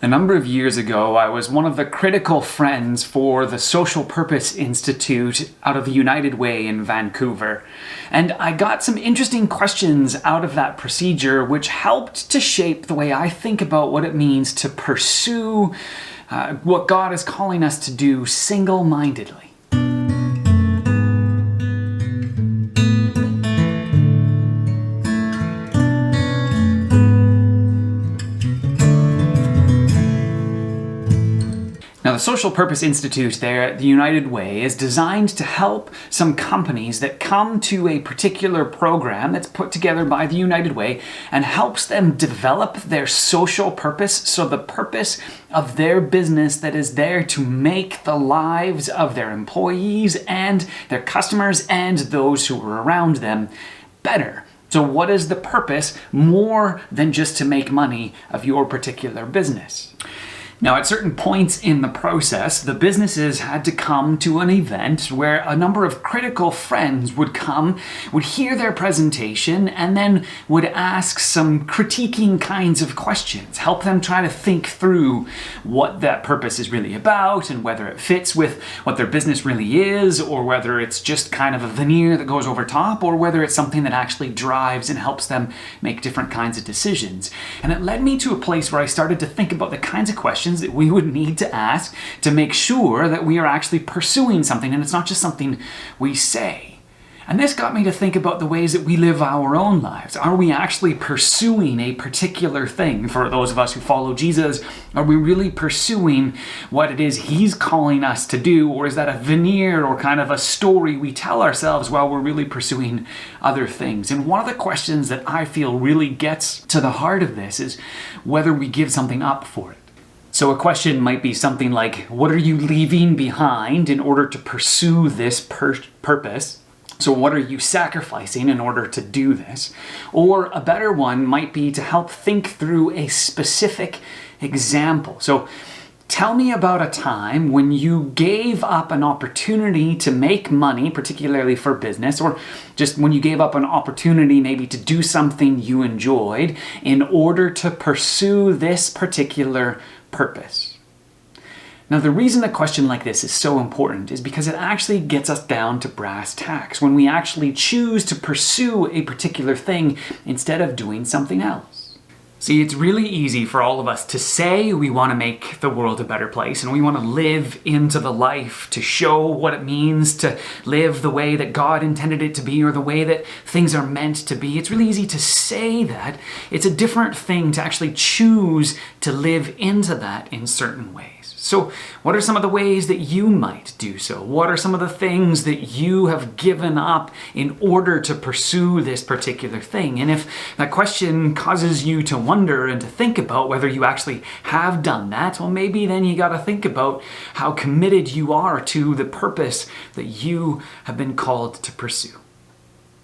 A number of years ago, I was one of the critical friends for the Social Purpose Institute out of the United Way in Vancouver. And I got some interesting questions out of that procedure, which helped to shape the way I think about what it means to pursue what God is calling us to do single-mindedly. Now, the Social Purpose Institute there at the United Way is designed to help some companies that come to a particular program that's put together by the United Way and helps them develop their social purpose, so the purpose of their business that is there to make the lives of their employees and their customers and those who are around them better. So what is the purpose more than just to make money of your particular business? Now, at certain points in the process, the businesses had to come to an event where a number of critical friends would come, would hear their presentation, and then would ask some critiquing kinds of questions, help them try to think through what that purpose is really about and whether it fits with what their business really is, or whether it's just kind of a veneer that goes over top, or whether it's something that actually drives and helps them make different kinds of decisions. And it led me to a place where I started to think about the kinds of questions that we would need to ask to make sure that we are actually pursuing something and it's not just something we say. And this got me to think about the ways that we live our own lives. Are we actually pursuing a particular thing? For those of us who follow Jesus, are we really pursuing what it is He's calling us to do? Or is that a veneer or kind of a story we tell ourselves while we're really pursuing other things? And one of the questions that I feel really gets to the heart of this is whether we give something up for it. So a question might be something like, what are you leaving behind in order to pursue this purpose? So what are you sacrificing in order to do this? Or a better one might be to help think through a specific example. So tell me about a time when you gave up an opportunity to make money, particularly for business, or just when you gave up an opportunity maybe to do something you enjoyed in order to pursue this particular purpose. Now, the reason a question like this is so important is because it actually gets us down to brass tacks when we actually choose to pursue a particular thing instead of doing something else. See, it's really easy for all of us to say we want to make the world a better place and we want to live into the life to show what it means to live the way that God intended it to be or the way that things are meant to be. It's really easy to say that. It's a different thing to actually choose to live into that in certain ways. So what are some of the ways that you might do so? What are some of the things that you have given up in order to pursue this particular thing? And if that question causes you to wonder and to think about whether you actually have done that, well, maybe then you got to think about how committed you are to the purpose that you have been called to pursue.